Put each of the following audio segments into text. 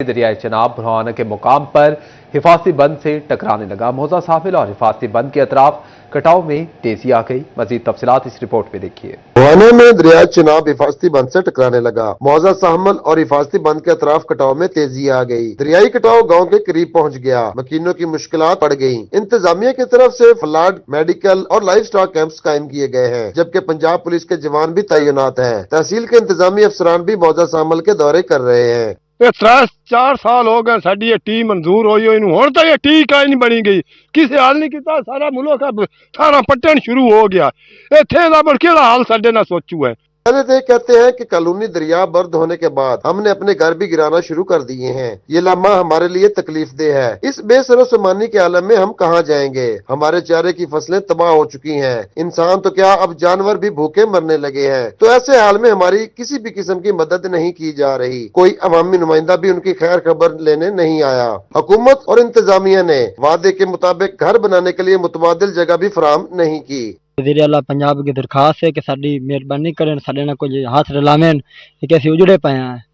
दरियाए चनाब बुरहाना के मुकाम पर हिफाजती बंद से टकराने लगा। मौजा साहिल और हिफाजती बंद के अतराफ कटाव में तेजी आ गई। मजीद तफसीलात इस रिपोर्ट में देखिए। बुरहाना में दरियाए चनाब हिफाजती बंद से टकराने लगा। मौजा साहमल और हिफाजती बंद के अतराफ कटाव में तेजी आ गई। दरियाई कटाव गांव के करीब पहुंच गया। मकीनों की मुश्किलात बढ़ गई। इंतजामिया की तरफ से फ्लड, मेडिकल और लाइफ स्टॉक कैंप्स कायम किए गए हैं, जबकि पंजाब पुलिस के जवान भी तैनात हैं। तहसील के इंतजामी अफसरान भी मौजा साहमल के दौरे कर रहे हैं। 4 साल हो गए साडी ये टी मंजूर होई हुण तक ये टी का नहीं बनी गई। किसी हाल नहीं किया। सारा मुल्क सारा पट्टन शुरू हो गया। इत्थे दा केड़ा हाल साडे नाल सोचू है। पहले कहते हैं कि कानूनी दरिया बर्द होने के बाद हमने अपने घर भी गिराना शुरू कर दिए हैं। ये लम्हा हमारे लिए तकलीफ दे है। इस बेसरोसमानी के आलम में हम कहाँ जाएंगे? हमारे चारे की फसलें तबाह हो चुकी हैं। इंसान तो क्या, अब जानवर भी भूखे मरने लगे हैं। तो ऐसे हाल में हमारी किसी भी किस्म की मदद नहीं की जा रही। कोई अवामी नुमाइंदा भी उनकी खैर खबर लेने नहीं आया। हुकूमत और इंतजामिया ने वादे के मुताबिक घर बनाने के लिए मुतबादिल जगह भी फराहम नहीं की। वज़ीर आला पंजाब की दरखास्त है कि साडी मेहरबानी करें, साडे नाल कुछ हाथ रलावें कि असीं उजड़े पे हैं।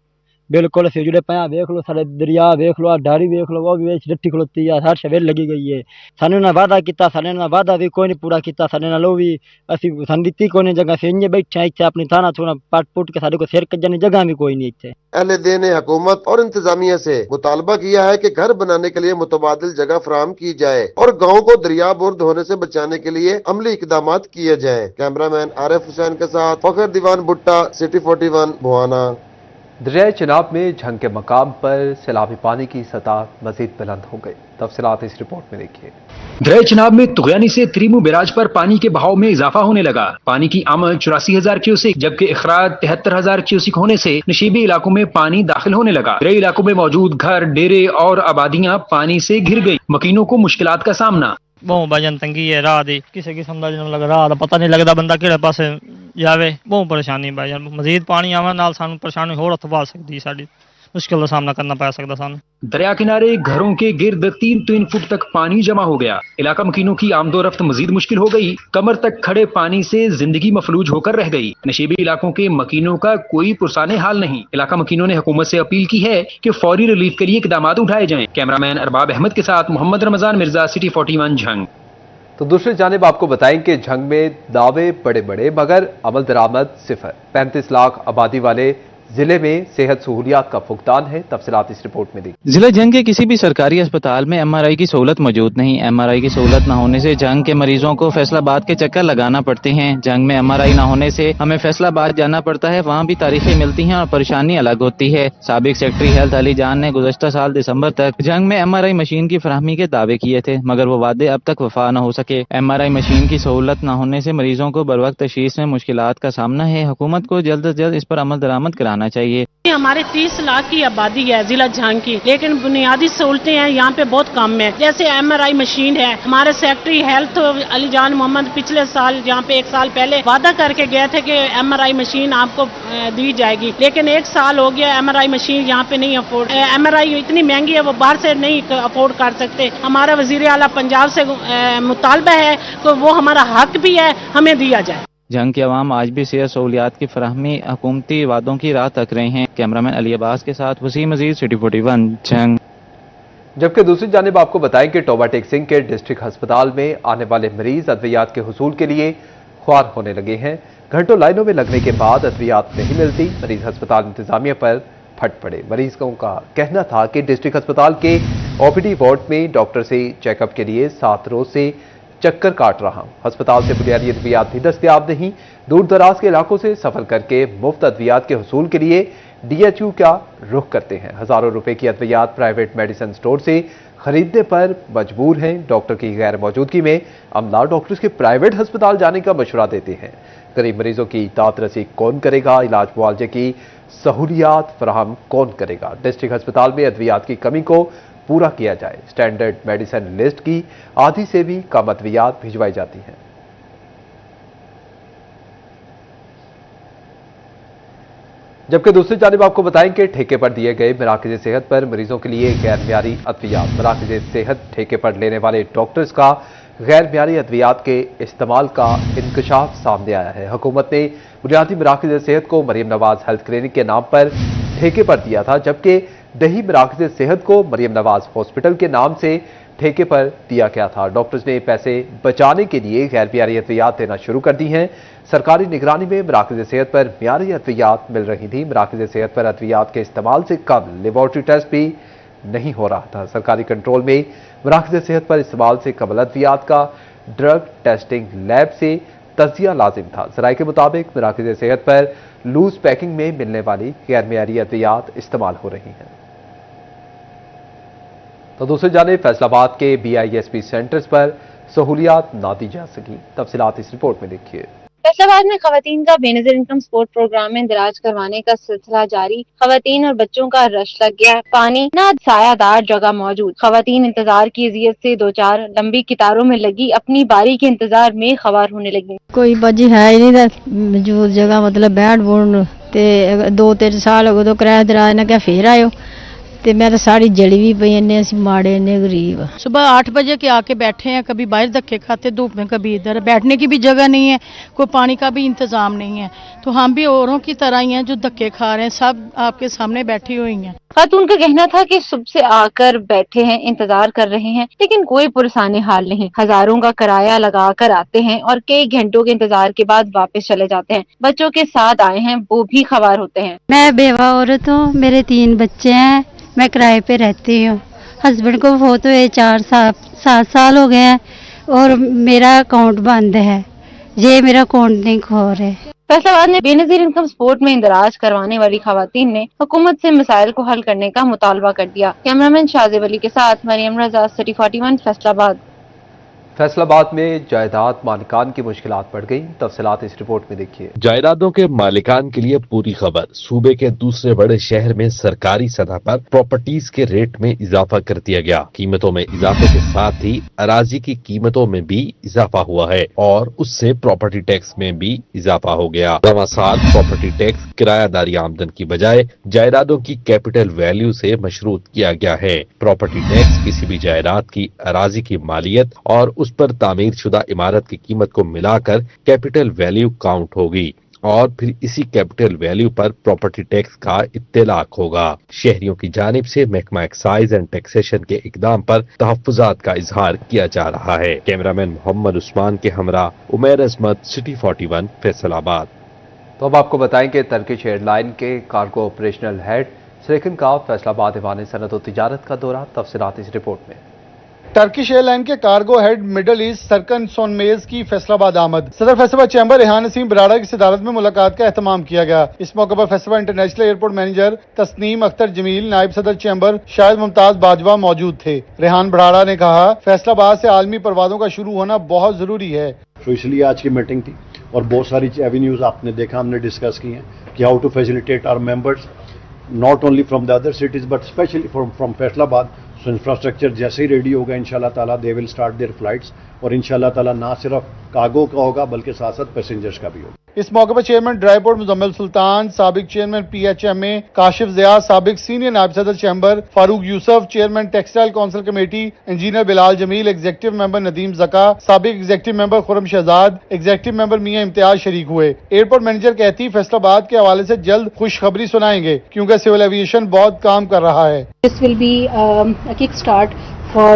बिल्कुल असीं उजड़े पे हैं। वेख लो साडे दरिया, वेख लो डारी, वेख लो वो भी विच डट्टी खलोती है। हर शवेल लगी गई है। सानू ना वादा किया, साडे नाल वादा भी कोई नहीं पूरा किया। साडे नाल भी असीं सानू दित्ती कोई नहीं जगह। असीं इंजे बैठे हैं इत्थे अपनी थाना थोड़ा पट पुट के, साडे को सिर कज्जण दी जगह भी कोई नहीं इत्थे। अहले दीन ने हुकूमत और इंतजामिया से मुतालबा किया है कि घर बनाने के लिए मुतबादिल जगह फराहम की जाए और गाँव को दरिया बुर्द होने से बचाने के लिए अमली इकदाम किए जाए। कैमरामैन आरिफ हुसैन के साथ फखर दीवान भुट्टा, सिटी 41 बुहाना। दरियाए चनाब में झंग के मकाम पर सैलाबी पानी की सतह मजीद बुलंद हो गई। तफसीलात इस रिपोर्ट में देखिए। दरियाए चनाब में तुगयानी से त्रिमू बैराज पर पानी के बहाव में इजाफा होने लगा। पानी की आमद 84,000 क्यूसिक जबकि इखराज 73,000 क्यूसिक होने से नशीबी इलाकों में पानी दाखिल होने लगा। दरियाई इलाकों में मौजूद घर, डेरे और आबादियां पानी से घिर गई। मकीनों को मुश्किलात का सामना। बहुत भाईजान तंगी है। राह दी किसी किस्म का जन्म लगा, राह पता नहीं लगता बंदा किहड़े पासे जावे। बहुत परेशानी भाईजान। मजीद पानी आवन नाल सानू परेशानी होर तबाह सकदी, साडी मुश्किल का सामना करना पै सकदा सानू। दरिया किनारे घरों के गिर्द 3-3 फुट तक पानी जमा हो गया। इलाका मकीनों की आमदोरफ्त मजीद मुश्किल हो गई। कमर तक खड़े पानी से जिंदगी मफलूज होकर रह गई। नशीबी इलाकों के मकीनों का कोई पुरसाने हाल नहीं। इलाका मकीनों ने हुकूमत से अपील की है कि फौरी रिलीफ के लिए इकदाम उठाए जाएं। कैमरामैन अरबाब अहमद के साथ मोहम्मद रमजान मिर्जा, सिटी 41 झंग। तो दूसरी जानिब आपको बताएं कि झंग में दावे बड़े बड़े मगर अमल दरामद सिफर। 35 लाख आबादी वाले जिले में सेहत सहूलियात का फुकदान है। तफसीलात इस रिपोर्ट में देखिए। जिला झंग के किसी भी सरकारी अस्पताल में MRI की सहूलत मौजूद नहीं। MRI की सहूलत न होने से झंग के मरीजों को फैसलाबाद के चक्कर लगाना पड़ते हैं। झंग में MRI न होने से हमें फैसलाबाद जाना पड़ता है। वहाँ भी तारीखें मिलती हैं और परेशानी अलग होती है। साबिक सेक्रेटरी हेल्थ अली जान ने गुज़श्ता साल दिसंबर तक झंग में MRI मशीन की फराहमी के दावे किए थे, मगर वो वादे अब तक वफा न हो सके। MRI मशीन की सहूलत न होने से मरीजों को बर वक्त तशखीस में मुश्किलात का सामना है। हुकूमत को जल्द से जल्द इस पर अमल दरामद कराना चाहिए। हमारे 30 लाख की आबादी है जिला झंग की, लेकिन बुनियादी सहूलतें हैं यहाँ पे बहुत कम है। जैसे MRI मशीन है। हमारे सेक्रेटरी हेल्थ अली जान मोहम्मद पिछले साल यहाँ पे 1 साल पहले वादा करके गए थे कि MRI मशीन आपको दी जाएगी, लेकिन 1 साल हो गया MRI मशीन यहाँ पे नहीं अफोर्ड। MRI इतनी महंगी है, वो बाहर से नहीं अफोर्ड कर सकते। हमारा वजीर आला पंजाब से मुतालबा है तो वो हमारा हक भी है, हमें दिया जाए। झंग के अवाम आज भी सेहत सहूलियात की फराहमी हुकूमती वादों की राह तक रहे हैं। कैमरामैन अली अब्बास के साथ वसीम अजीज, सिटी 41 झंग। जबकि दूसरी जानिब आपको बताएं कि टोबा टेक सिंह के डिस्ट्रिक्ट अस्पताल में आने वाले मरीज अद्वियात के हुसूल के लिए ख्वार होने लगे हैं। घंटों लाइनों में लगने के बाद अद्वियात नहीं मिलती। मरीज अस्पताल इंतजामिया पर फट पड़े। मरीजों का कहना था कि डिस्ट्रिक्ट अस्पताल के OPD वार्ड में डॉक्टर से चेकअप के लिए 7 रोज से चक्कर काट रहा हूं। अस्पताल से बुनियादी अद्वियात भी दस्तयाब नहीं। दूर दराज के इलाकों से सफर करके मुफ्त अद्वियात के हुसूल के लिए DHU का रुख करते हैं। हजारों रुपए की अद्वियात प्राइवेट मेडिसिन स्टोर से खरीदने पर मजबूर हैं। डॉक्टर की गैर मौजूदगी में अमला डॉक्टर्स के प्राइवेट अस्पताल जाने का मशवरा देते हैं। गरीब मरीजों की तात रसी कौन करेगा? इलाज मुआवजे की सहूलियात फराहम कौन करेगा? डिस्ट्रिक्ट अस्पताल में अद्वियात की कमी को पूरा किया जाए। स्टैंडर्ड मेडिसिन लिस्ट की आधी से भी कम अद्वियात भिजवाई जाती हैं। जबकि दूसरी जानिब आपको बताएं कि ठेके पर दिए गए मराकज़ सेहत पर मरीजों के लिए गैर म्यारी अद्वियात। मराकज़ सेहत ठेके पर लेने वाले डॉक्टर्स का गैर म्यारी अद्वियात के इस्तेमाल का इंकशाफ सामने आया है। हुकूमत ने बुनियादी मराकज़ सेहत को मरीम नवाज हेल्थ क्लिनिक के नाम पर ठेके पर दिया था, जबकि दही मराकज़ सेहत को मरियम नवाज हॉस्पिटल के नाम से ठेके पर दिया गया था। डॉक्टर्स ने पैसे बचाने के लिए गैर मियारी अद्वियात देना शुरू कर दी हैं। सरकारी निगरानी में मराकज़ सेहत पर मियारी अद्वियात मिल रही थी। मराकज़ सेहत पर अद्वियात के इस्तेमाल से कम लेबॉर्ट्री टेस्ट भी नहीं हो रहा था। सरकारी कंट्रोल में मराकज़ सेहत पर इस्तेमाल से कम अद्वियात का ड्रग टेस्टिंग लैब से तज्जिया लाजिम था। ज़राए के मुताबिक मराकज़ सेहत पर लूज पैकिंग में मिलने वाली गैर मियारी अद्वियात इस्तेमाल हो रही हैं। तो दूसरी जानिब फैसलाबाद के BISP सेंटर्स पर सहूलियात ना दी जा सकी। तफसीलात इस रिपोर्ट में देखिए। फैसलाबाद में खवातीन का बेनज़ीर इनकम सपोर्ट प्रोग्राम में इंदराज करवाने का सिलसिला जारी। खवातीन और बच्चों का रश लग गया। पानी न सायादार जगह मौजूद। खवातीन इंतजार की अजियत से दो चार लंबी कतारों में लगी अपनी बारी के इंतजार में खवार होने लगी। कोई बजी है ही नहीं मौजूद जगह, मतलब बैठ बोन ते 2-3 साल हो गए तो किराया दराज ने क्या फिर आयो ते मैं तो सारी जली भी पई, इन्ने असी माड़े इन्ने गरीब। सुबह 8 बजे के आके बैठे हैं, कभी बाहर धक्के खाते धूप में, कभी इधर। बैठने की भी जगह नहीं है, कोई पानी का भी इंतजाम नहीं है। तो हम भी औरों की तरह ही हैं जो धक्के खा रहे हैं। सब आपके सामने बैठी हुई हैं। खातून का कहना था कि सुबह से आकर बैठे हैं, इंतजार कर रहे हैं, लेकिन कोई पुरसाने हाल नहीं। हजारों का किराया लगा कर आते हैं और कई घंटों के इंतजार के बाद वापस चले जाते हैं। बच्चों के साथ आए हैं, वो भी खवार होते हैं। मैं बेवा औरत हूँ, मेरे 3 बच्चे हैं, मैं किराए पे रहती हूँ। हस्बैंड को बहुत हुए 7 साल हो गए हैं और मेरा अकाउंट बंद है। ये मेरा अकाउंट नहीं खो रहे। फैसलाबाद में बेनज़ीर इनकम सपोर्ट में इंदराज करवाने वाली खवातीन ने हुकूमत से मसाइल को हल करने का मुतालबा कर दिया। कैमरामैन शाजिब अली के साथ मरियम रजा, सिटी 41 फैसलाबाद। फैसलाबाद में जायदाद मालिकान की मुश्किलात बढ़ गई। तफसीलात इस रिपोर्ट में देखिए। जायदादों के मालिकान के लिए पूरी खबर। सूबे के दूसरे बड़े शहर में सरकारी सतह पर प्रॉपर्टीज के रेट में इजाफा कर दिया गया। कीमतों में इजाफे के साथ ही अराजी की कीमतों में भी इजाफा हुआ है और उससे प्रॉपर्टी टैक्स में भी इजाफा हो गया। रवां साल प्रॉपर्टी टैक्स किरायादारी आमदन की बजाय जायदादों की कैपिटल वैल्यू से मशरूत किया गया है। प्रॉपर्टी टैक्स किसी भी जायदाद की अराजी की मालियत और उस पर तामीर शुदा इमारत की कीमत को मिलाकर कैपिटल वैल्यू काउंट होगी और फिर इसी कैपिटल वैल्यू पर प्रॉपर्टी टैक्स का इत्तलाक होगा। शहरियों की जानिब से महकमा एक्साइज एंड टैक्सेशन के इकदाम पर तहफ्फुजात का इजहार किया जा रहा है। कैमरामैन मोहम्मद उस्मान के हमरा उमैर अजमत, सिटी 41 फैसलाबाद। तो अब आपको बताएं कि टर्किश एयरलाइन के कार्गो ऑपरेशनल हेड सरेकिन का फैसलाबाद ऐवान सनअत और तिजारत का दौरा। तफसीलात इस रिपोर्ट में। टर्किश एयरलाइन के कार्गो हेड मिडल ईस्ट सरकन सोनमेज की फैसलाबाद आमद। सदर फैसलाबाद चैम्बर रेहान नसीम बराड़ा की सदारत में मुलाकात का एहतमाम किया गया। इस मौके पर Faisalabad international airport manager Tasneem Akhtar Jamil, नायब सदर चैम्बर शाहिद मुमताज बाजवा मौजूद थे। रेहान बराड़ा ने कहा, फैसलाबाद से आलमी परवाजों का शुरू होना बहुत जरूरी है। तो इसलिए आज की मीटिंग थी और बहुत सारी एवेन्यूज आपने देखा, हमने डिस्कस की हैं कि how to facilitate our members not only from the other cities but specially from Faisalabad. So infrastructure जैसे ही रेडी होगा इंशाल्लाह ताला they will start their flights और इंशाल्लाह ताला ना सिर्फ कार्गो का होगा बल्कि साथ साथ पैसेंजर्स का भी होगा। इस मौके पर chairman dry port Muzammil Sultan, साबिक चेयरमैन PHMA काशिफ ज़िया, साबिक सीनियर नायब सदर chamber Farooq Yousuf, chairman textile council committee engineer Bilal Jameel, executive member Nadeem Zaka, साबिक executive member Khurram Shahzad, executive member Mian Imtiaz शरीक हुए। एयरपोर्ट मैनेजर कहती फैसलाबाद के हवाले से जल्द खुशखबरी सुनाएंगे क्योंकि सिविल एविएशन बहुत काम कर रहा है। This will be a kick start for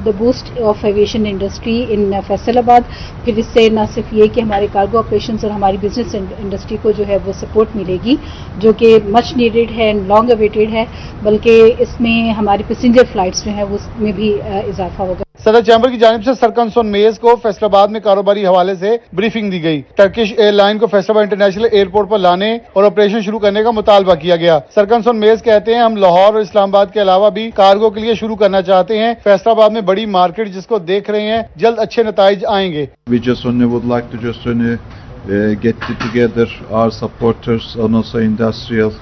the boost of aviation industry in Faisalabad. फिर इससे न सिर्फ ये कि हमारे कार्गो ऑपरेशंस और हमारी बिजनेस इंडस्ट्री को जो है वो सपोर्ट मिलेगी जो कि मच नीडेड है एंड लॉन्ग अवेटेड है, बल्कि इसमें हमारी पैसेंजर फ्लाइट्स जो है वो उसमें भी इजाफा होगा। सदर चैम्बर की जानिब से सरकन सोनमेज को फैसलाबाद में कारोबारी हवाले से ब्रीफिंग दी गई। टर्किश एयरलाइन को फैसलाबाद इंटरनेशनल एयरपोर्ट पर लाने और ऑपरेशन शुरू करने का मुतालबा किया गया। सरकन सोनमेज कहते हैं, हम लाहौर और इस्लामाबाद के अलावा भी कार्गो के लिए शुरू करना चाहते हैं। फैसलाबाद में बड़ी मार्केट जिसको देख रहे हैं, जल्द अच्छे नताइज आएंगे। We just only would like to just only get together our supporters and also industrial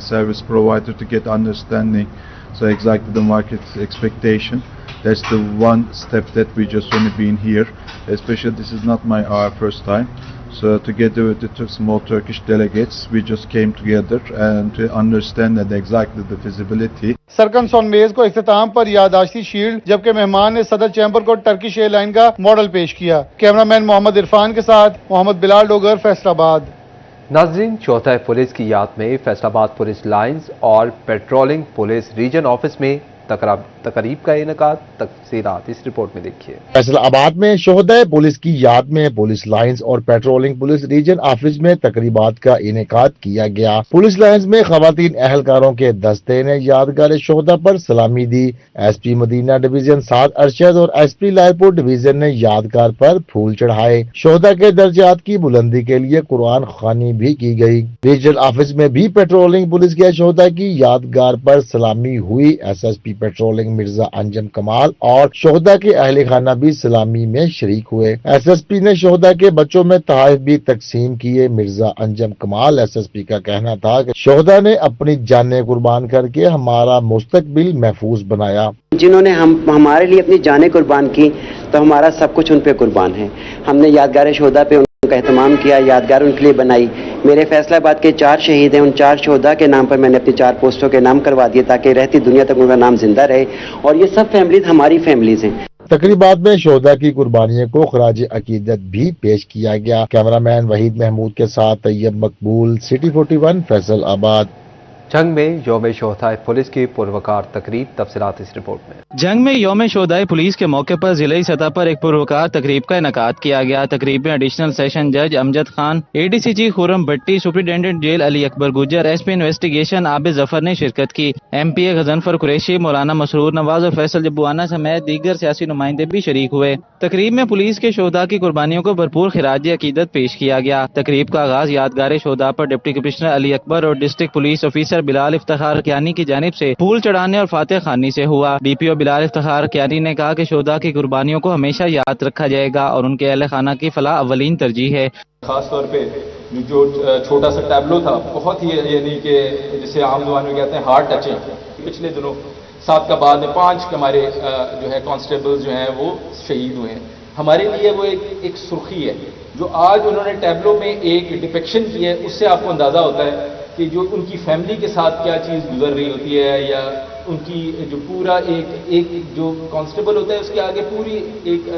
service provider to get understanding so exactly the market expectation. That's the one step that we just only been here, especially this is not our first time. So together with the small Turkish delegates, we just came together and to understand that exactly the feasibility. सरकन सोनमेज को इख्तिताम पर यादाश्ती shield जबकि मेहमान ने सदर chamber को Turkish airline का model पेश किया। कैमरामैन मोहम्मद इरफान के साथ मोहम्मद बिलाल डोगर, फैसलाबाद। नाज़रीन, चौथा पुलिस की याद में फैसलाबाद पुलिस लाइंस और पेट्रोलिंग पुलिस रीजन ऑफिस में तकरीब का इनेकाद। तफसीलात इस रिपोर्ट में देखिए। फैसलाबाद में शोहदाए पुलिस की याद में पुलिस लाइंस और पेट्रोलिंग पुलिस रीजन ऑफिस में तकरीबात का इनेकाद किया गया। पुलिस लाइंस में खवातीन अहलकारों के दस्ते ने यादगार शोहदा पर सलामी दी। एसपी मदीना डिवीजन 7 अरशद और एसपी लालपुर डिवीजन ने यादगार पर फूल चढ़ाए। शोहदा के दर्जात की बुलंदी के लिए कुरान खानी भी की गई। रीजन ऑफिस में भी पेट्रोलिंग पुलिस के शोहदा की यादगार पर सलामी हुई। SSP पेट्रोलिंग मिर्जा अंजम कमाल और शोहदा के अहले खाना भी सलामी में शरीक हुए। SSP ने शोहदा के बच्चों में तोहफे भी तकसीम किए। मिर्जा अंजम कमाल SSP का कहना था कि शोहदा ने अपनी जानें कुर्बान करके हमारा मुस्तकबिल महफूज बनाया। जिन्होंने हमारे लिए अपनी जानें कुर्बान की तो हमारा सब कुछ उन पे कुर्बान है। हमने यादगार शोहदा पे उनका एहतमाम किया, यादगार उनके लिए बनाई। मेरे फैसलाबाद के 4 शहीद हैं, उन 4 शोहदा के नाम पर मैंने अपनी 4 पोस्टों के नाम करवा दिए ताकि रहती दुनिया तक उनका नाम जिंदा रहे। और ये सब फैमिलीज हमारी फैमिलीज हैं। तकरीबात में शोहदा की कुर्बानियों को खराज अकीदत भी पेश किया गया। कैमरामैन वहीद महमूद के साथ तैयब मकबूल, सिटी 41 फैसलाबाद। जंग में यौम शोहदाए पुलिस की पुरवकार तकरीब। तफसीलात इस रिपोर्ट में। जंग में यौम शोहदाए पुलिस के मौके पर जिले सतह पर एक पुरवकार तकरीब का इनेकाद किया गया। तकरीब में एडिशनल सेशन जज अमजद खान, ADC चीफ खुर्रम भट्टी, सुप्रिंटेंडेंट जेल अली अकबर गुजर, SP इन्वेस्टिगेशन आबिद जफर ने शिरकत की। MPA गजनफर कुरैशी, मौलाना मसरूर नवाज और फैसल जब्बुआना समेत दीगर सियासी नुमाइंदे भी शरीक हुए। तकरीब में पुलिस के शोहदा की कुर्बानियों को भरपूर खिराज अकीदत पेश किया गया। तकरीब का आगाज यादगार शोहदा पर डिप्टी कमिश्नर अली अकबर और district police officer Bilal Iftikhar Kiyani की जानिब से फूल चढ़ाने और फातिह खानी से हुआ। DPO बिलाल इफ्तिखार कियानी ने कहा कि शोहदा की कुर्बानियों को हमेशा याद रखा जाएगा और उनके अहले खाना की फलाह अव्वलीन तरजीह है। खास तौर पे जो छोटा सा टैबलो था, बहुत ही यानी कि जिसे आम जुबान में कहते हैं हार्ट टचिंग। पिछले दिनों सादकाबाद में 5 हमारे जो है कांस्टेबल्स जो हैं वो शहीद हुए हैं। हमारे लिए वो एक सुर्खी है। जो आज उन्होंने टैबलो में एक डिपिक्शन की है, उससे आपको अंदाजा होता है कि जो उनकी फैमिली के साथ क्या चीज़ गुजर रही होती है, या उनकी जो पूरा एक जो कांस्टेबल होता है उसके आगे पूरी एक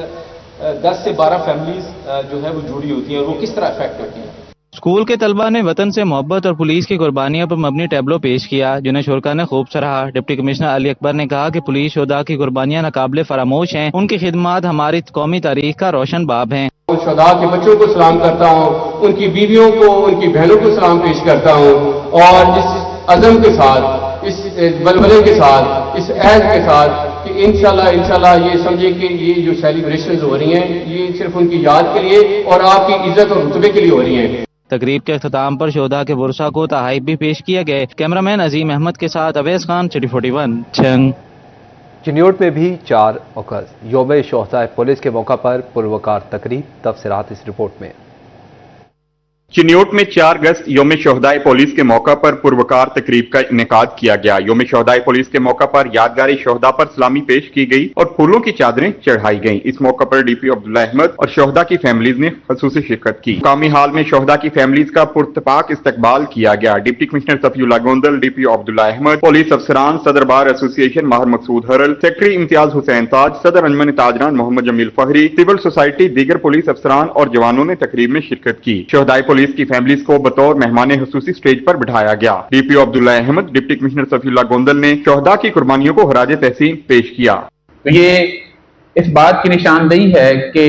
10 से 12 फैमिलीज जो है वो जुड़ी होती हैं और वो किस तरह अफेक्ट होती हैं। स्कूल के तलबा ने वतन से मोहब्बत और पुलिस की कुर्बानियों पर मबनी टैबलो पेश किया, जिन्हें शुरका ने खूब सराहा। डिप्टी कमिश्नर अली अकबर ने कहा कि पुलिस शोहदा की कुर्बानियां नाकाबिले फरामोश हैं। उनकी खिदमत हमारी कौमी तारीख का रोशन बाब हैं। शोहदा के बच्चों को सलाम करता हूँ, उनकी बीवियों को, उनकी बहनों को सलाम पेश करता हूँ और इस अज़म के साथ, इस बलबले के साथ, इस अहद के साथ कि इंशाल्लाह ये समझे कि ये जो सेलिब्रेशंस हो रही हैं ये सिर्फ उनकी याद के लिए और आपकी इज्जत और रुतबे के लिए हो रही हैं। तकरीब के अख्ताम पर शोहदा के वर्सा को तहाइफ भी पेश किए गए। कैमरामैन अजीम अहमद के साथ अवैस खान, सिटी 41 जंग। चिन्योट में भी 4 अगस्त यौम शोहदाए पुलिस के मौका पर पुरवकार तकरीब। तफसीलात इस रिपोर्ट में। चिन्योट में 4 अगस्त यौम शोहदाए पुलिस के मौका पर पुरवकार तकरीब का इनेकाद किया गया। यौम शोहदाए पुलिस के मौका पर यादगार शोहदा पर सलामी पेश की गई और फूलों की चादरें चढ़ाई गईं। इस मौका पर DPO अब्दुल्ला अहमद और शोहदा की फैमिलीज ने खसूसी शिरकत की। कामी हाल में शोहदा की फैमिलीज का पुरतपाक इस्तकबाल किया गया। Deputy commissioner Safiullah Gondal, DPO Abdullah Ahmed, police अफसरान, सदर बार एसोसिएशन माहर मकसूद हरल, सेक्रेटरी इम्तियाज हुसैन ताज, सदर अंजमन ताजरान मोहम्मद जमील फहरी, सिविल सोसाइटी, दीगर पुलिस अफसरान और जवानों ने तकरीब में शिरकत की। शोहदाए पुलिस की फैमिलीज को बतौर मेहमान हुसूसी स्टेज पर बिठाया गया। DPO Abdullah Ahmad, deputy commissioner Safiullah Gondal ने शोहदा की कुर्बानियों को खराज तहसीन पेश किया। तो ये इस बात की निशानदेही है कि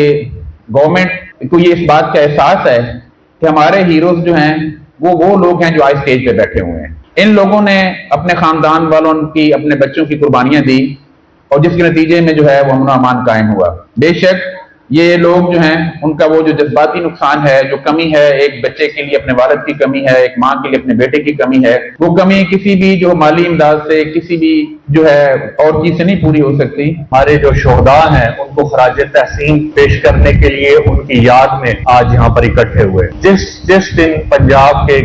गवर्नमेंट को ये इस बात का एहसास है कि हमारे हीरोज जो हैं वो लोग हैं जो आज स्टेज पे बैठे हुए हैं। इन लोगों ने अपने खानदान वालों की, अपने बच्चों की कुर्बानियां दी और जिसके नतीजे में जो है वो अमन अमान कायम हुआ। बेशक ये लोग जो हैं उनका वो जो जज्बाती नुकसान है, जो कमी है, एक बच्चे के लिए अपने वालिद की कमी है, एक माँ के लिए अपने बेटे की कमी है, वो कमी किसी भी जो माली इमदाद से, किसी भी जो है और चीज से नहीं पूरी हो सकती। हमारे जो शोहदा हैं उनको खराज तहसीन पेश करने के लिए उनकी याद में आज यहाँ पर इकट्ठे हुए। जिस दिन पंजाब के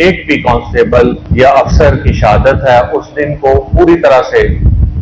एक भी कांस्टेबल या अफसर की शहादत है उस दिन को पूरी तरह से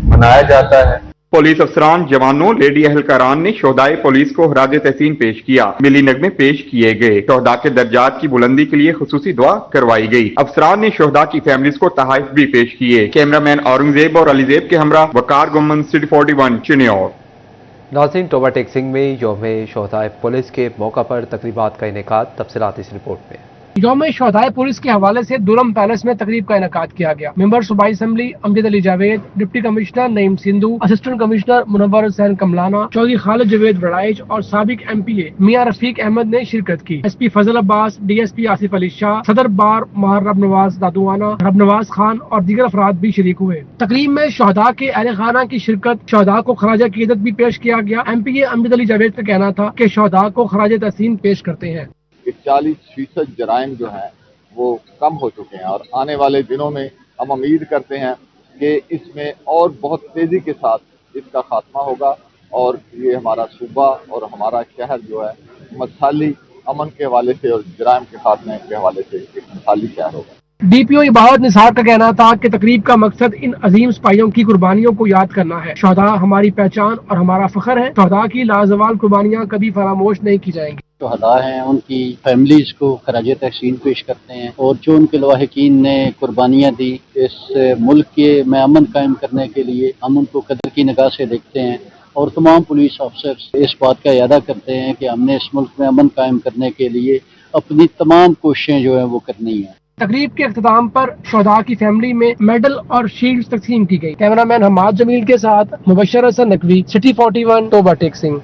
मनाया जाता है। पुलिस अफसरान, जवानों, लेडी अहलकारान ने शोहदाए पुलिस को खराज तहसीन पेश किया। मिली नगमे पेश किए गए। शोहदा के दर्जात की बुलंदी के लिए खुसूसी दुआ करवाई गई। अफसरान ने शोहदा की फैमिलीज को तहाइफ भी पेश किए। कैमरामैन औरंगजेब और अलीजेब के हमरा वकार गुमन, सिटी 41 चिन्योट। नाज़रीन, टोबाटेक सिंह में यौम शोहदाए पुलिस के मौका पर तकरीबात का इनेकाद। तफसीलात इस रिपोर्ट में। यौम शोहदाए पुलिस के हवाले से दुरम पैलेस में तकरीब का इनेकाद किया गया। मेंबर सूबाई assembly Amjad Ali Javed, deputy commissioner Naeem Sindhu, assistant commissioner Munawar Hussain Kamlana, Chaudhry Khalid Javed Baraich और साबिक MPA मियां रफीक अहमद ने शिरकत की। SP फजल अब्बास, DSP आसिफ अली शाह, सदर बार माहर रब नवाज दादुआना, रब नवाज खान और दीगर अफराद भी शरीक हुए। तकरीब में शोहदा के अहले खाना की शिरकत, शोहदा को खराज अकीदत भी पेश किया गया। MPA अमजद अली जावेद का कहना था कि शोहदा को खराज तहसीन पेश करते हैं। 40% जराइम जो हैं वो कम हो चुके हैं और आने वाले दिनों में हम उम्मीद करते हैं कि इसमें और बहुत तेज़ी के साथ इसका खात्मा होगा और ये हमारा सूबा और हमारा शहर जो है मसाली अमन के हवाले से और जराइम के खात्मे के हवाले से एक मिसाली शहर होगा। DPO इबादत निसार का कहना था कि तकरीब का मकसद इन अजीम सिपाहियों की कुर्बानियों को याद करना है। शोहदा हमारी पहचान और हमारा फख्र है। शोहदा की लाजवाल कुर्बानियां कभी फरामोश नहीं की जाएंगी। शोहदा हैं उनकी फैमिलीज को खराज तहसीन पेश करते हैं और जो उनके लवाहिकीन ने कुर्बानियाँ दी इस मुल्क के में अमन कायम करने के लिए, हम उनको कदर की निगाह से देखते हैं और तमाम पुलिस ऑफिसर्स इस बात का इरादा करते हैं कि हमने इस मुल्क में अमन कायम करने के लिए अपनी तमाम कोशिशें जो है वो करनी है। तकरीब के अख्ताम पर शोहदा की फैमिली में मेडल और शील्ड तकसीम की गई। कैमरामैन हमाद जमील के साथ मुबशर हसन नकवी, सिटी 41, टोबा टेक सिंह।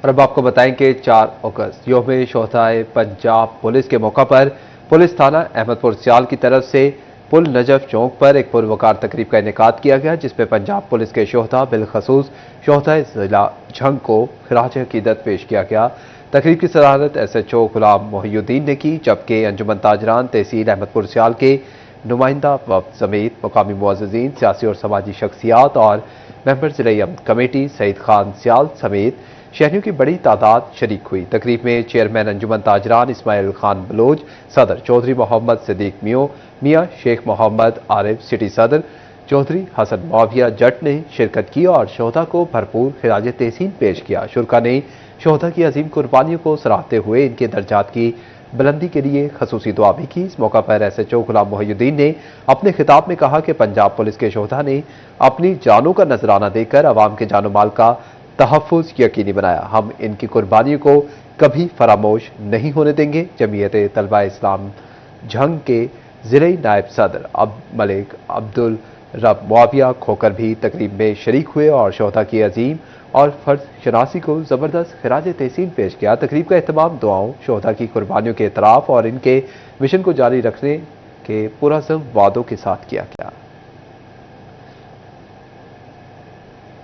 और अब आपको बताएं कि 4 अगस्त यौम शोहदाए पंजाब पुलिस के मौका पर पुलिस थाना अहमदपुर सियाल की तरफ से पुल नजफ चौक पर एक पुरवकार तकरीब का इनेकाद किया गया, जिसमें पंजाब पुलिस के शोहदा बिलखसूस शोहदाए जिला झंग को खिराज अकीदत पेश किया गया। तकरीब की सदारत SHO गुलाम मोहिउद्दीन ने की, जबकि अंजुमन ताजरान तहसील अहमदपुर सियाल के नुमाइंदा वफ्द समेत मकामी मुअज़्ज़िज़ीन, सियासी और समाजी शख्सियात और मेंबर ज़िला कमेटी सईद खान सियाल समेत शहरियों की बड़ी तादाद शरीक हुई। तकरीब में चेयरमैन अंजुमन ताजरान इस्माइल खान बलोच, सदर चौधरी मोहम्मद सिद्दीक मियाँ, शेख मोहम्मद आरिफ सिटी सदर चौधरी हसन मुआविया जट ने शिरकत की और शोहदा को भरपूर खिराज तहसीन पेश किया। शुरका ने शोहदा की अजीम कुर्बानियों को सराहते हुए इनके दर्जात की बुलंदी के लिए खसूसी दुआ भी की। इस मौका पर SHO गुलाम मोहिउद्दीन ने अपने खिताब में कहा कि पंजाब पुलिस के शोहदा ने अपनी जानों का नजराना देकर अवाम के जानो माल का तहफ़्फ़ुज़ यकीनी बनाया। हम इनकी कुर्बानियों को कभी फरामोश नहीं होने देंगे। जमीयत तलबा इस्लाम झंग के ज़िले नायब सदर मलिक अब्दुल रब मुआविया खोकर भी तकरीब में शरीक हुए और शोहदा की अजीम और फर्ज शनासी को ज़बरदस्त खिराज तहसीन पेश किया। तकरीब का एहतमाम दुआओं, शोहदा की कुर्बानियों के इतराफ़ और इनके मिशन को जारी रखने के पुरअज़्म वादों के साथ किया गया।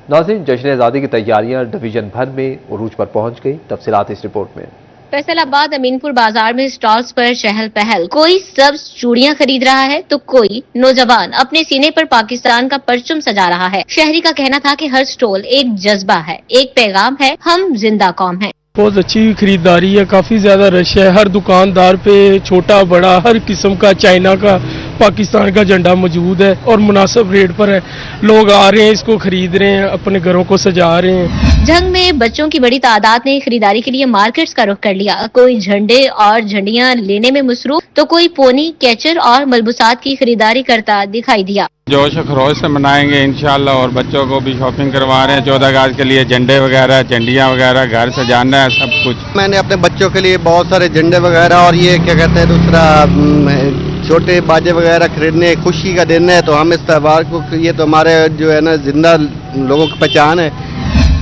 नाज़रीन, जश्न आज़ादी की तैयारियां डिवीजन भर में उरूज पर पहुंच गई। तफसीलात इस रिपोर्ट में। फैसलाबाद अमीनपुर बाजार में स्टॉल्स पर चहल पहल। कोई सब्ज चूड़ियां खरीद रहा है तो कोई नौजवान अपने सीने पर पाकिस्तान का परचम सजा रहा है। शहरी का कहना था कि हर स्टॉल एक जज्बा है, एक पैगाम है, हम जिंदा कौम हैं। बहुत अच्छी खरीदारी है, काफी ज्यादा रश है। हर दुकानदार पे छोटा बड़ा हर किस्म का चाइना का पाकिस्तान का झंडा मौजूद है और मुनासिब रेट पर है। लोग आ रहे हैं, इसको खरीद रहे हैं, अपने घरों को सजा रहे हैं। झंग में बच्चों की बड़ी तादाद ने खरीदारी के लिए मार्केट्स का रुख कर लिया। कोई झंडे और झंडियां लेने में मसरूफ तो कोई पोनी, कैचर और मलबूसात की खरीदारी करता दिखाई दिया। जोश खरोश से मनाएंगे इंशाल्लाह और बच्चों को भी शॉपिंग करवा रहे हैं। 14 अगस्त के लिए झंडे वगैरह, झंडियाँ वगैरह, घर सजाना है, सब कुछ। मैंने अपने बच्चों के लिए बहुत सारे झंडे वगैरह और ये क्या कहते हैं दूसरा छोटे बाजे वगैरह खरीदने, खुशी का दिन है। तो हम इस त्यौहार को, ये तो हमारे जो है ना जिंदा लोगों की पहचान है।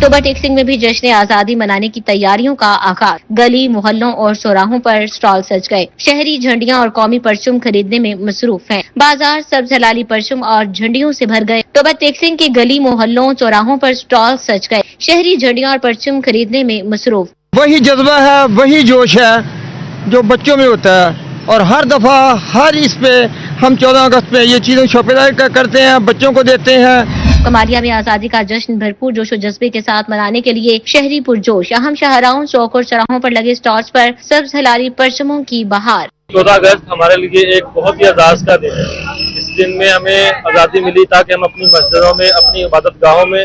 टोबा टेक सिंह में भी जश्न आजादी मनाने की तैयारियों का आगाज। गली मोहल्लों और चौराहों पर स्टॉल सज गए। शहरी झंडियां और कौमी परचम खरीदने में मसरूफ हैं। बाजार सब्ज हलाली परचम और झंडियों से भर गए। टोबा टेक सिंह के गली मोहल्लों चौराहों पर स्टॉल सज गए। शहरी झंडियां और परचम खरीदने में मसरूफ। वही जज्बा है, वही जोश है जो बच्चों में होता है और हर दफा हर इस पे हम 14 अगस्त पे ये चीजें शौपेदारी करते हैं, बच्चों को देते हैं। कमालिया में आजादी का जश्न भरपूर जोशो जज्बे के साथ मनाने के लिए शहरी पुरजोश। अहम शाहराहों, चौक और चौराहों पर लगे स्टॉल्स पर सब्ज हलाली परचमों की बहार। 14 अगस्त हमारे लिए एक बहुत ही एजाज का दिन है। इस दिन में हमें आज़ादी मिली ताकि हम अपनी मस्जिदों में, अपनी इबादत गाहों में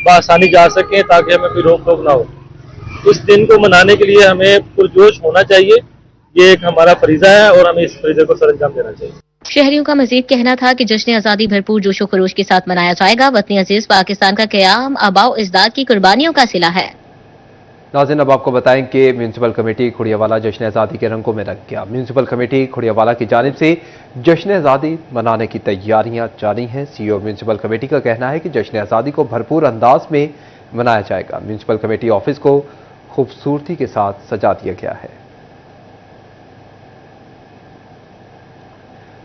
बआसानी जा सकें, ताकि हमें कोई रोक टोक ना हो। इस दिन को मनाने के लिए हमें पुरजोश होना चाहिए। ये एक हमारा फरीजा है और हमें इस फरीजे को सरअंजाम देना चाहिए। शहरियों का मजीद कहना था कि जश्न आज़ादी भरपूर जोशो खरोश के साथ मनाया जाएगा। वतनी अजीज पाकिस्तान का क़याम आबाओ इजदाद की कुर्बानियों का सिला है। नाज़रीन, अब आपको बताएं कि म्यूनसिपल कमेटी खुड़ियावाला जश्न आज़ादी के रंगों में रंग गया। म्यूनसिपल कमेटी खुड़ियावाला की जानिब से जश्न आज़ादी मनाने की तैयारियां जारी हैं। सीईओ म्यूनसिपल कमेटी का कहना है कि जश्न आज़ादी को भरपूर अंदाज में मनाया जाएगा। म्यूनसिपल कमेटी ऑफिस को खूबसूरती के साथ सजा दिया गया है।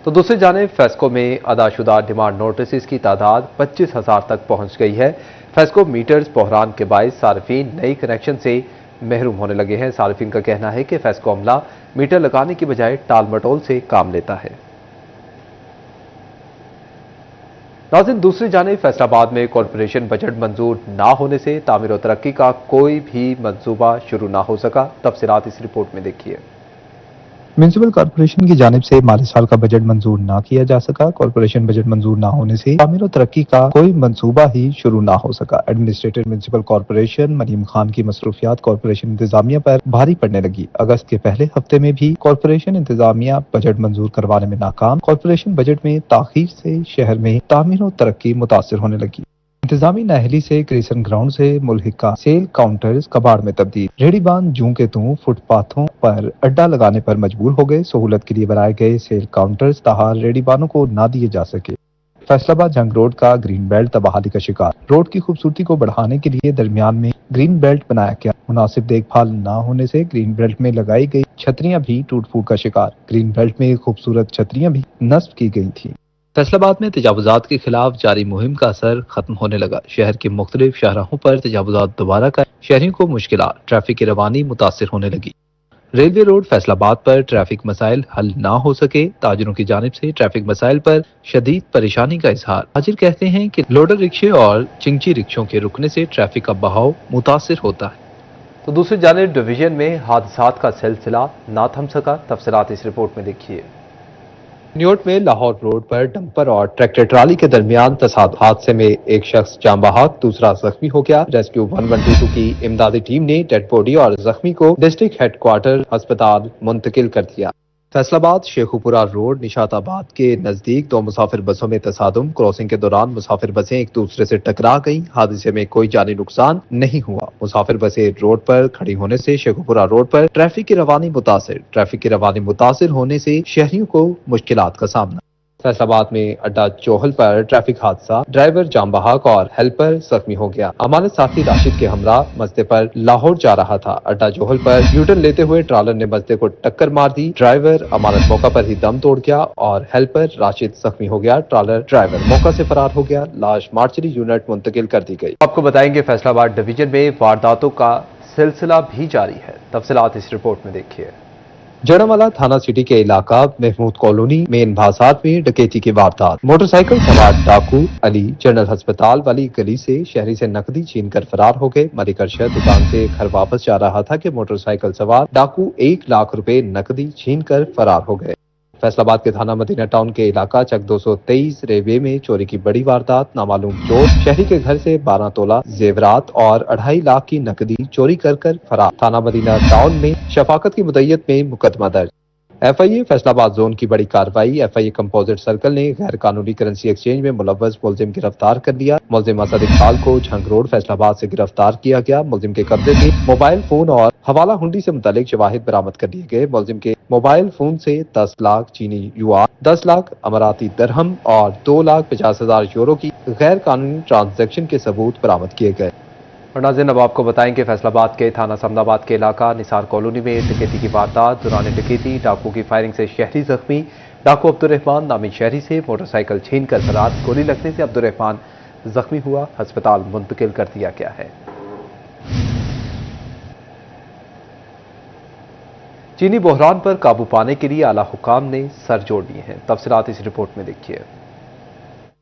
तो दूसरी जानिब फेस्को में अदाशुदा डिमांड नोटिस की तादाद 25,000 तक पहुंच गई है। फेस्को मीटर्स बहरान के बायस सार्फिन नई कनेक्शन से महरूम होने लगे हैं। सार्फिन का कहना है कि फेस्को अमला मीटर लगाने की बजाय टाल मटोल से काम लेता है। नाज़रीन, दूसरी जानिब फैसलाबाद में कॉरपोरेशन बजट मंजूर ना होने से तामीर और तरक्की का कोई भी मंसूबा शुरू ना हो सका। तफसीलात इस रिपोर्ट में देखिए। म्यूनसिपल कॉर्पोरेशन की जानिब से माली साल का बजट मंजूर ना किया जा सका। कॉर्पोरेशन बजट मंजूर ना होने से तामीर और तरक्की का कोई मंसूबा ही शुरू ना हो सका। Administrator municipal corporation Maryam Khan की मसरूफियात कॉर्पोरेशन इंतजामिया पर भारी पड़ने लगी। अगस्त के पहले हफ्ते में भी कॉर्पोरेशन इंतजामिया बजट मंजूर करवाने में नाकाम। कॉर्पोरेशन बजट में ताखीर से शहर में तामीर और तरक्की मुतासिर होने लगी। इंतजामी नाहली से क्रिसन ग्राउंड से मुल्हिका सेल काउंटर्स कबाड़ में तब्दील। रेहड़ीबान जूं के तू फुटपाथों पर अड्डा लगाने पर मजबूर हो गए। सहूलत के लिए बनाए गए सेल काउंटर्स ताहार रेहड़ीबानों को ना दिए जा सके। फैसलाबाद जंग रोड का ग्रीन बेल्ट तबाही का शिकार। रोड की खूबसूरती को बढ़ाने के लिए दरमियान में ग्रीन बेल्ट बनाया गया। मुनासिब देखभाल न होने से ग्रीन बेल्ट में लगाई गई छतरियां भी टूट फूट का शिकार। ग्रीन बेल्ट में खूबसूरत छतरियां भी नस्ब की गई थी। फैसलाबाद में तजावुजात के खिलाफ जारी मुहिम का असर खत्म होने लगा। शहर के मुख्तलिफ शाहराहों पर तजावुजात दोबारा कर शहरियों को मुश्किलात, ट्रैफिक की रवानी मुतासिर होने लगी। रेलवे रोड फैसलाबाद पर ट्रैफिक मसाइल हल ना हो सके। ताजिरों की जानिब से ट्रैफिक मसाइल पर शदीद परेशानी का इजहार। ताजिर कहते हैं कि लोडर रिक्शे और चिंची रिक्शों के रुकने से ट्रैफिक का बहाव मुतासिर होता है। तो दूसरी जानिब डिवीजन में हादसात का सिलसिला ना थम सका। तफसीलात इस रिपोर्ट में देखिए। न्यूयॉर्क में लाहौर रोड पर डंपर और ट्रैक्टर ट्राली के दरमियान तसादम। हादसे में एक शख्स जान बहक, दूसरा जख्मी हो गया। रेस्क्यू 1122 की इमदादी टीम ने डेड बॉडी और जख्मी को डिस्ट्रिक्ट हेडक्वार्टर अस्पताल मुंतकिल कर दिया। फैसलाबाद शेखुपुरा रोड निशाताबाद के नजदीक दो मुसाफिर बसों में तसादम। क्रॉसिंग के दौरान मुसाफिर बसें एक दूसरे से टकरा गईं। हादसे में कोई जानी नुकसान नहीं हुआ। मुसाफिर बसें रोड पर खड़ी होने से शेखुपुरा रोड पर ट्रैफिक की रवानी मुतासिर। ट्रैफिक की रवानी मुतासिर होने से शहरियों को मुश्किलात का सामना। फैसलाबाद में अड्डा चोहल पर ट्रैफिक हादसा। ड्राइवर जान बहक और हेल्पर जख्मी हो गया। अमानत साथी राशिद के हमरा मजदे पर लाहौर जा रहा था। अड्डा चोहल पर यूटर्न लेते हुए ट्रालर ने मजदे को टक्कर मार दी। ड्राइवर अमानत मौका पर ही दम तोड़ गया और हेल्पर राशिद जख्मी हो गया। ट्रालर ड्राइवर मौका से फरार हो गया। लाश मार्चरी यूनिट मुंतकिल कर दी गई। आपको बताएंगे फैसलाबाद डिवीजन में वारदातों का सिलसिला भी जारी है। तफसीलात इस रिपोर्ट में देखिए। जड़ावाला थाना सिटी के इलाका महमूद कॉलोनी में इन भासात में डकैती की वारदात। मोटरसाइकिल सवार डाकू अली जनरल अस्पताल वाली गली से शहरी से नकदी छीन कर फरार हो गए। मलिक अरशद दुकान से घर वापस जा रहा था कि मोटरसाइकिल सवार डाकू 1 लाख रुपए नकदी छीन कर फरार हो गए। फैसलाबाद के थाना मदीना टाउन के इलाका चक 223 रेवे में चोरी की बड़ी वारदात। नामालूम चोर शहरी के घर से 12 तोला जेवरात और 2.5 लाख की नकदी चोरी कर फरार। थाना मदीना टाउन में शफाकत की मुद्दत में मुकदमा दर्ज। FIA फैसलाबाद जोन की बड़ी कार्रवाई। FIA कंपोजिट सर्कल ने गैर कानूनी करेंसी एक्सचेंज में मुलव्वस मुलजिम गिरफ्तार कर लिया। मुलजिम असद इकबाल को झंग रोड फैसलाबाद से गिरफ्तार किया गया। मुलजिम के कब्जे से मोबाइल फोन और हवाला हुंडी से मुतालिक शवाहिद बरामद कर लिए गए। मुलजिम के मोबाइल फोन से 10 लाख चीनी युआन, 10 लाख अमाराती दरहम और 2,50,000 यूरो की गैर कानूनी ट्रांजैक्शन के सबूत बरामद किए गए। और नाज़रीन, अब आपको बताएंगे फैसलाबाद के थाना समदाबाद के इलाका निसार कॉलोनी में डकैती की वारदात। दौरान डकैती डाकू की फायरिंग से शहरी जख्मी। डाकू अब्दुर्रहमान नामी शहरी से मोटरसाइकिल छीन कर फरार। गोली लगने से अब्दुर्रहमान जख्मी हुआ, अस्पताल मुंतकिल कर दिया गया है। चीनी बहरान पर काबू पाने के लिए आला हुकाम ने सर जोड़ दिए हैं। तफसीलात इस रिपोर्ट में देखिए।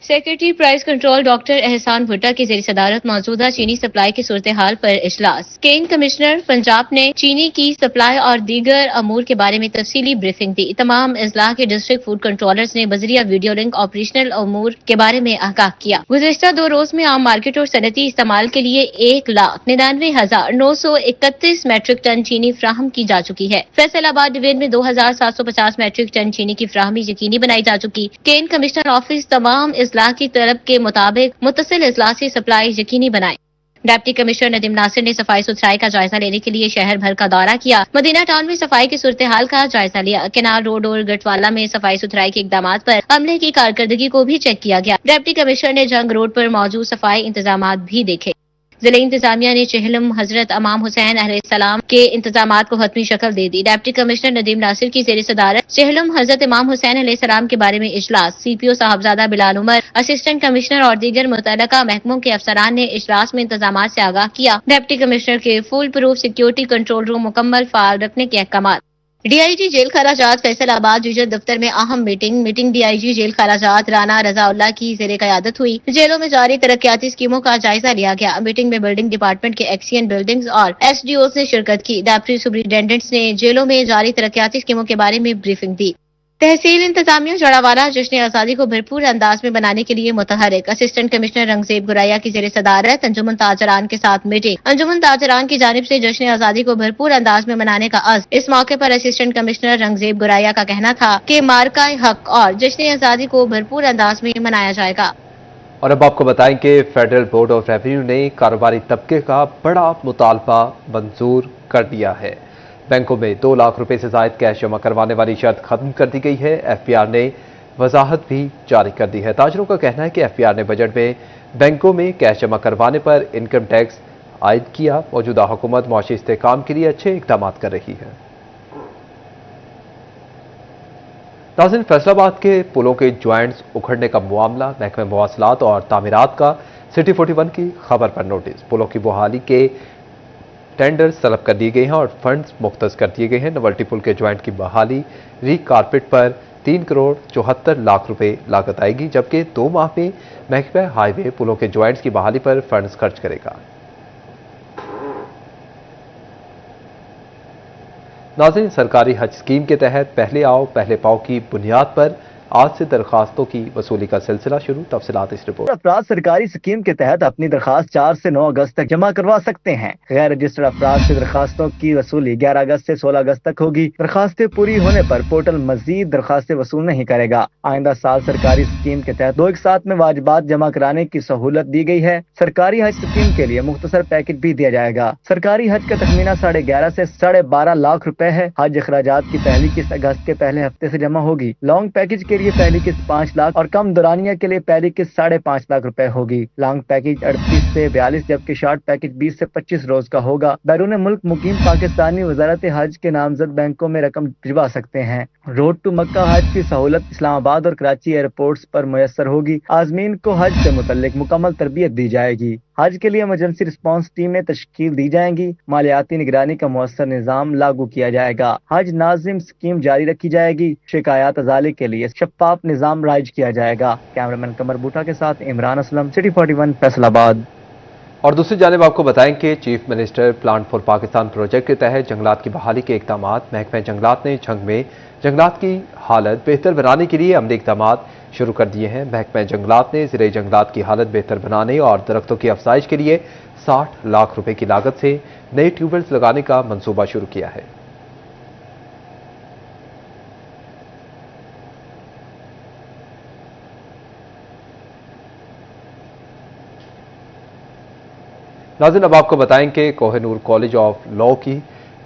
सेक्रेटरी प्राइस कंट्रोल डॉक्टर एहसान भुट्टा की जेर सदारत मौजूदा चीनी सप्लाई की सूरत हाल पर इजलास। केन कमिश्नर पंजाब ने चीनी की सप्लाई और दीगर अमूर के बारे में तफसीली ब्रीफिंग दी। तमाम अजला के डिस्ट्रिक्ट फूड कंट्रोलर्स ने बजरिया वीडियो लिंक ऑपरेशनल अमूर के बारे में आगाह किया। गुज़िश्ता 2 रोज में आम मार्केट और सनती इस्तेमाल के लिए 1,99,931 मैट्रिक टन चीनी फ्राहम की जा चुकी है। फैसलाबाद डिवीजन में 2,750 मैट्रिक टन चीनी की फ्राहमी यकीनी बनाई जा चुकी। केन कमिश्नर ऑफिस तमाम इजला की तरफ के मुताबिक मुत्तसिल इजला से सप्लाई यकीनी बनाए। डिप्टी कमिश्नर नदीम नासिर ने सफाई सुथराई का जायजा लेने के लिए शहर भर का दौरा किया। मदीना टाउन में सफाई की सूरत हाल का जायजा लिया। केनाल रोड और गटवाला में सफाई सुथराई के इकदाम पर अमले की कारकर्दगी को भी चेक किया गया। डिप्टी कमिश्नर ने जंग रोड पर मौजूद सफाई इंतजाम भी देखे। जिले इंतजामिया ने चेहलम हजरत इमाम हुसैन अलैहिस्सलाम के इंतजामात को हतमी शक्ल दे दी। डिप्टी कमिश्नर नदीम नासिर की ज़ेर सदारत चेहलम हजरत इमाम हुसैन अलैहिस्सलाम के बारे में इजलास। CPO Sahibzada Bilal Umar, assistant commissioner और दीगर मुतल्लका महकमों के अफसरान ने इजलास में इंतजामात से आगाह किया। डिप्टी कमिश्नर के foolproof security control room मुकम्मल फाल रखने के अहकाम। डीआईजी जेल खराजात फैसलाबाद डिवीजन दफ्तर में अहम मीटिंग डीआईजी जेल खराजात राना रजाउल्लाह की ज़ेरे क़यादत हुई। जेलों में जारी तरक्याती स्कीमों का जायजा लिया गया। मीटिंग में बिल्डिंग डिपार्टमेंट के एक्सियन बिल्डिंग्स और एसडीओ ने शिरकत की। डिप्टी सुपरिटेंडेंट्स ने जेलों में जारी तरक्याती स्कीमों के बारे में ब्रीफिंग दी। तहसील इंतजामिया जड़ावाला जश्न आज़ादी को भरपूर अंदाज में बनाने के लिए मुतहरिक। असिस्टेंट कमिश्नर रंगजेब गुराया की ज़ेर सदारत अंजुमन ताजरान के साथ मीटिंग। अंजुमन ताजरान की जानिब से जश्न आज़ादी को भरपूर अंदाज में मनाने का अज़्म। इस मौके पर असिस्टेंट कमिश्नर रंगजेब गुराया का कहना था कि मार्का हक और जश्न आज़ादी को भरपूर अंदाज में मनाया जाएगा। और अब आपको बताएं कि फेडरल बोर्ड ऑफ रेवेन्यू ने कारोबारी तबके का बड़ा मुतालबा मंजूर कर दिया है। बैंकों में 2 लाख रुपए से जायद कैश जमा करवाने वाली शर्त खत्म कर दी गई है। एफपीआर ने वजाहत भी जारी कर दी है। ताजरों का कहना है कि एफपीआर ने बजट में बैंकों में कैश जमा करवाने पर इनकम टैक्स आयद किया। मौजूदा हुकूमत मुआशी इस्तेहकाम के लिए अच्छे इकदाम कर रही है। नाज़रीन, फैसलाबाद के पुलों के ज्वाइंट्स उखड़ने का मामला महकमे मवासलात और तामीरात का सिटी 41 की खबर पर नोटिस। पुलों की बहाली के टेंडर्स तलब कर दिए गए हैं और फंड्स मुख्तस कर दिए गए हैं। नवल्टी पुल के ज्वाइंट की बहाली री कारपेट पर 3 करोड़ 74 लाख रुपए लागत आएगी, जबकि 2 माह में महकमा हाईवे पुलों के ज्वाइंट्स की बहाली पर फंड्स खर्च करेगा। नाज़रीन, सरकारी हज स्कीम के तहत पहले आओ पहले पाओ की बुनियाद पर आज से दरखास्तों की वसूली का सिलसिला शुरू। तफसीलात इस रिपोर्ट। अफराद सरकारी स्कीम के तहत अपनी दरखास्त 4 से 9 अगस्त तक जमा करवा सकते हैं। गैर रजिस्टर्ड अफराद से दरखास्तों की वसूली 11 अगस्त से 16 अगस्त तक होगी। दरखास्तें पूरी होने पर पोर्टल मजीद दरखास्तें वसूल नहीं करेगा। आइंदा साल सरकारी स्कीम के तहत 2 एक साथ में वाजिबात जमा कराने की सहूलत दी गई है। सरकारी हज स्कीम के लिए मुख्तसर पैकेज भी दिया जाएगा। सरकारी हज का तखमीना 11.5 से 12.5 लाख रुपए है। हज अखराजात की पहली किस्त अगस्त के पहले हफ्ते से जमा होगी। लॉन्ग पैकेज के लिए पहली किस्त 5 लाख और कम दुरानिया के लिए पहली किस्त 5.5 लाख रुपए होगी। लॉन्ग पैकेज 38 से 42 जबकि शॉर्ट पैकेज 20 से 25 रोज का होगा। बैरून मुल्क मुकीम पाकिस्तानी वजारत हज के नामजद बैंकों में रकम भिजवा सकते हैं। रोड टू मक्का हज की सहूलत इस्लामाबाद और कराची एयरपोर्ट्स पर मुयस्सर होगी। आजमीन को हज से मुतल्लिक मुकम्मल तरबियत दी जाएगी। हज के लिए इमरजेंसी रिस्पांस टीमें तश्कील दी जाएंगी। मालियाती निगरानी का मुअस्सर निज़ाम लागू किया जाएगा। हज नाज़िम स्कीम जारी रखी जाएगी। शिकायत अजाली के लिए शफाफ निज़ाम राइज किया जाएगा। कैमरामैन कमर बूटा के साथ इमरान असलम, सिटी 41 फैसलाबाद। और दूसरी जानिब आपको बताएं कि chief minister plant for Pakistan project के तहत जंगलात की बहाली के इकदाम। महकमा जंगलात ने झंग में जंगलात की हालत बेहतर बनाने के लिए अमली इकदाम शुरू कर दिए हैं। महकमा जंगलात ने ज़िले जंगलात की हालत बेहतर बनाने और दरख्तों की अफजाइश के लिए 60 लाख रुपए की लागत से नए ट्यूबवेल्स लगाने का मंसूबा शुरू किया है। नाज़रीन, अब आपको बताएं कि कोहिनूर कॉलेज ऑफ लॉ की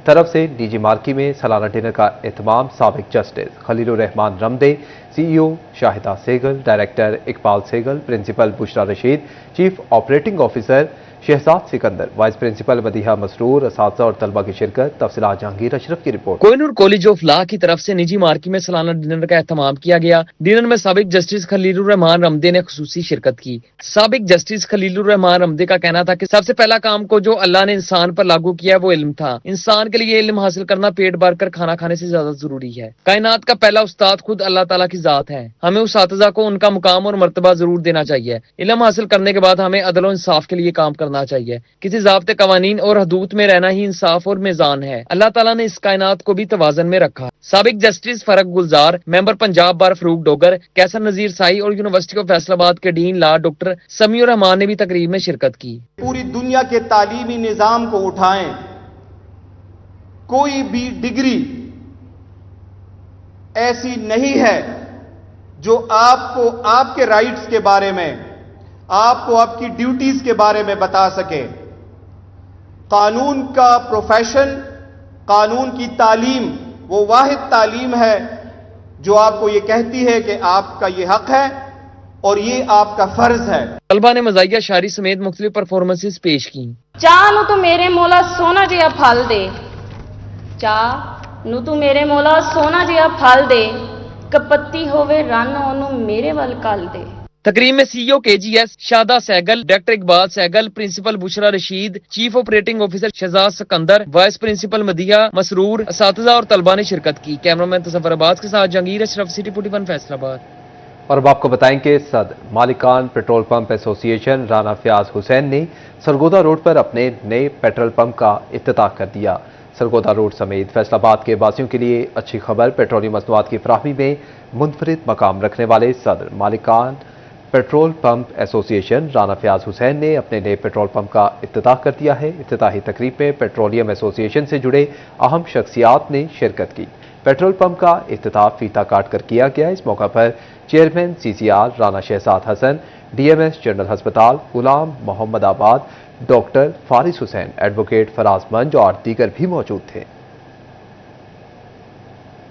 तरफ से निजी मार्की में सालाना डिनर का एहतमाम। साबिक justice Khalilur Rehman Ramday, CEO Shahida Sehgal, director Iqbal Sehgal, principal Bushra Rasheed, chief operating officer Shahzad Sikandar, vice principal Madiha Masroor, असातिज़ा और तलबा की शिरकत। तफसीलात जहांगीर अशरफ की report. Kohinoor College of Law की तरफ से निजी मार्की में सालाना डिनर का एहतमाम किया गया। डिनर में साबिक जस्टिस खलीलुर रहमान रमदे ने खुसूसी शिरकत की। साबिक जस्टिस खलीलुर रहमान रमदे का कहना था कि सबसे पहला काम को जो अल्लाह ने इंसान पर लागू किया वो इल्म था। इंसान के लिए इल्म हासिल करना पेट भर कर खाना खाने से ज्यादा जरूरी है। कायनात का पहला उस्ताद खुद अल्लाह ताला की जात है। हमें उस असातिज़ा को उनका मुकाम और मर्तबा जरूर देना चाहिए। इल्म हासिल करने के बाद हमें अदल और इंसाफ के लिए काम करना चाहिए। किसी ज़ाब्ते कवानीन और हदूद में रहना ही इंसाफ और मीज़ान है। अल्लाह ताला ने इस कायनात को भी तवाज़न में रखा। साबिक जस्टिस फरक गुलजार, मेंबर पंजाब बार फरूक डोगर, कैसर नजीर साई और यूनिवर्सिटी ऑफ फैसलाबाद के डीन लॉ डॉक्टर समीउर रहमान ने भी तकरीब में शिरकत की। पूरी दुनिया के तालीमी निजाम को उठाएं, कोई भी डिग्री ऐसी नहीं है जो आपको आपके राइट्स के बारे में, आपको आपकी ड्यूटीज के बारे में बता सके। قانون کا پروفیشن، قانون کی تعلیم وہ واحد تعلیم ہے جو آپ کو یہ کہتی ہے کہ آپ کا یہ حق ہے اور یہ آپ کا فرض ہے۔ طلبہ نے مزاحیہ شاعری سمیت مختلف پرفارمنسز پیش کی۔ چاہ نو تو میرے مولا سونا جہا پھل دے، چاہ نو تو میرے مولا سونا جہا پھل دے، کپتی ہووے رن اونوں میرے ول کل دے۔ تقریب میں CEO KGS Shahida Sehgal, director Iqbal Sehgal, principal Bushra Rasheed, chief operating officer Shahzad Sikandar, vice principal Madiha Masroor, اساتذہ اور طلبہ نے شرکت کی۔ کیمرامین تصور عباس کے ساتھ جہانگیر اشرف، City 41 فیصل آباد۔ اور اب آپ کو بتائیں کہ صدر مالکان پیٹرول پمپ ایسوسی ایشن رانا فیاض حسین نے سرگودا روڈ پر اپنے نئے پیٹرول پمپ کا افتتاح کر دیا۔ سرگودا روڈ سمیت فیصل آباد کے باسیوں کے لیے اچھی خبر، پیٹرولیم مصنوعات کی فراہمی میں منفرد مقام رکھنے والے صدر مالکان پیٹرول پمپ ایسوسی ایشن رانا فیاض حسین نے اپنے نئے پیٹرول پمپ کا افتتاح کر دیا ہے۔ افتتاحی تقریب میں پیٹرولیم ایسوسی ایشن سے جڑے اہم شخصیات نے شرکت کی۔ پیٹرول پمپ کا افتتاح فیتہ کاٹ کر کیا گیا۔ اس موقع پر چیئرمین CCR رانا شہزاد حسن، DMS جنرل ہسپتال غلام محمد آباد، ڈاکٹر فارس حسین، ایڈوکیٹ فراز منج اور دیگر بھی موجود تھے۔